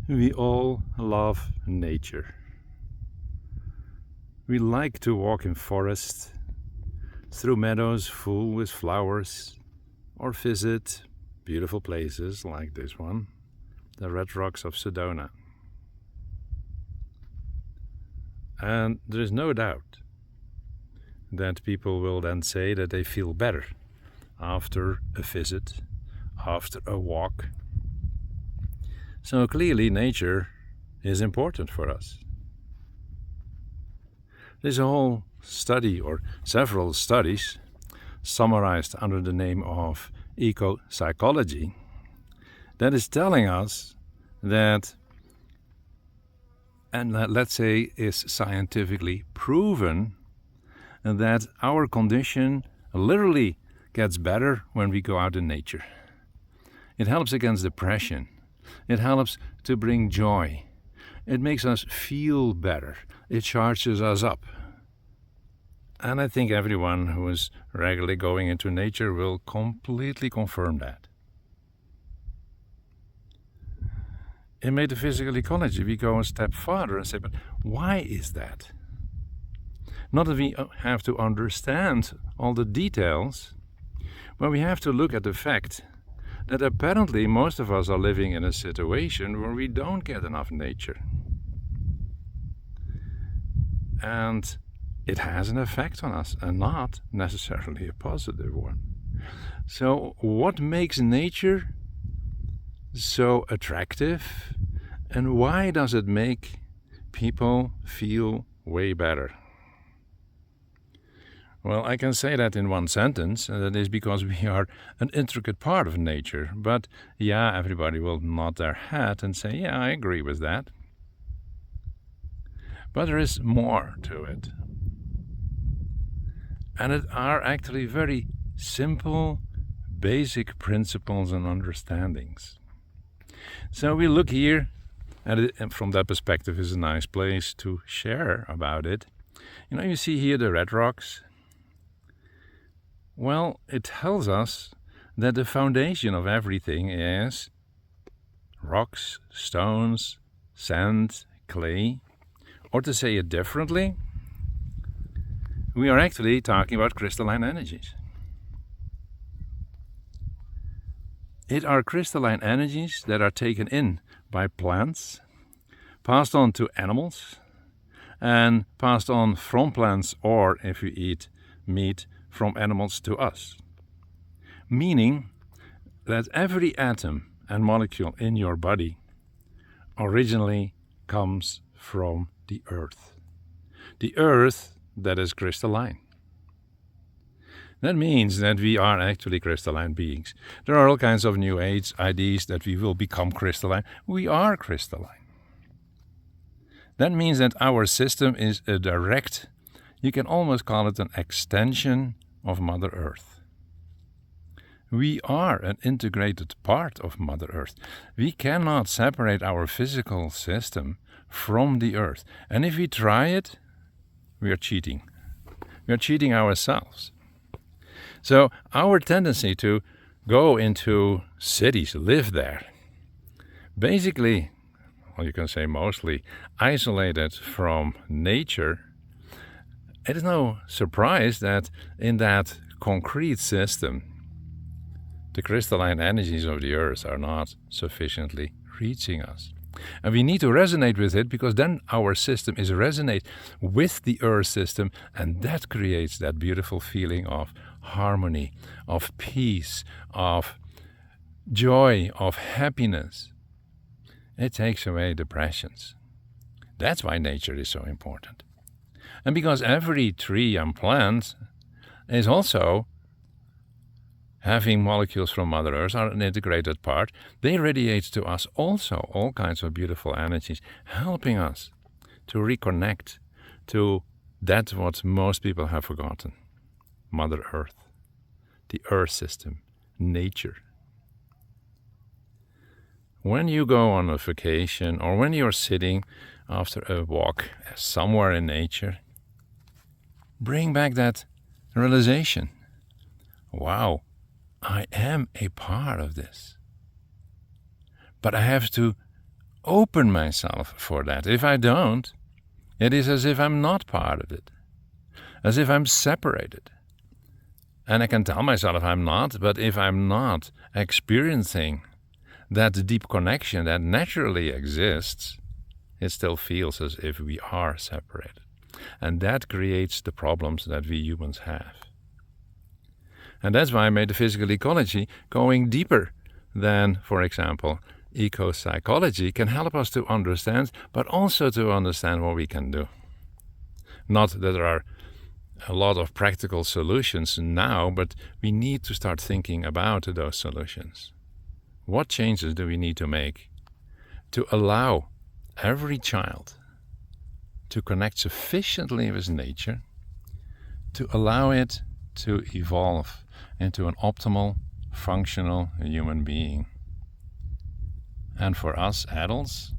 We all love nature. We like to walk in forests, through meadows full with flowers, or visit beautiful places like this one, the Red Rocks of Sedona. And there is no doubt that people will then say that they feel better after a visit, after a walk. So clearly nature is important for us. There's a whole study, or several studies, summarized under the name of Ecopsychology, that is telling us that, and let's say is scientifically proven, that our condition literally gets better when we go out in nature. It helps against depression. It helps to bring joy. It makes us feel better. It charges us up. And I think everyone who is regularly going into nature will completely confirm that. In metaphysical ecology, we go a step farther and say, but why is that? Not that we have to understand all the details, but we have to look at the fact that apparently most of us are living in a situation where we don't get enough nature. And it has an effect on us, and not necessarily a positive one. So what makes nature so attractive, and why does it make people feel way better? Well, I can say that in one sentence, and that is because we are an intricate part of nature. But yeah, everybody will nod their head and say, yeah, I agree with that. But there is more to it. And it are actually very simple, basic principles and understandings. So we look here at it, and from that perspective is a nice place to share about it. You see here the Red Rocks. Well, it tells us that the foundation of everything is rocks, stones, sand, clay. Or to say it differently, we are actually talking about crystalline energies. It are crystalline energies that are taken in by plants, passed on to animals, and passed on from plants, or if you eat meat, from animals to us. Meaning that every atom and molecule in your body originally comes from the earth. The earth that is crystalline. That means that we are actually crystalline beings. There are all kinds of New Age ideas that we will become crystalline. We are crystalline. That means that our system is a direct, you can almost call it an extension of Mother Earth. We are an integrated part of Mother Earth. We cannot separate our physical system from the earth. And if we try it, we are cheating. We are cheating ourselves. So our tendency to go into cities, live there, basically, well, you can say mostly, isolated from nature, it is no surprise that in that concrete system, the crystalline energies of the earth are not sufficiently reaching us. And we need to resonate with it, because then our system is resonate with the earth system, and that creates that beautiful feeling of harmony, of peace, of joy, of happiness. It takes away depressions. That's why nature is so important. And because every tree and plant is also having molecules from Mother Earth, are an integrated part, they radiate to us also all kinds of beautiful energies, helping us to reconnect to that what most people have forgotten. Mother Earth, the Earth system, nature. When you go on a vacation, or when you're sitting after a walk somewhere in nature, bring back that realization. Wow, I am a part of this. But I have to open myself for that. If I don't, it is as if I'm not part of it, as if I'm separated. And I can tell myself I'm not, but if I'm not experiencing that deep connection that naturally exists, it still feels as if we are separated. And that creates the problems that we humans have. And that's why metaphysical ecology, going deeper than, for example, ecopsychology, can help us to understand, but also to understand what we can do. Not that there are a lot of practical solutions now, but we need to start thinking about those solutions. What changes do we need to make to allow every child to connect sufficiently with nature, to allow it to evolve into an optimal, functional human being? And for us adults,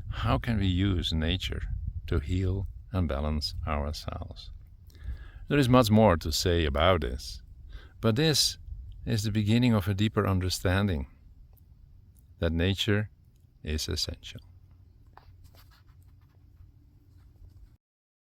how can we use nature to heal and balance ourselves? There is much more to say about this, but this is the beginning of a deeper understanding that nature is essential.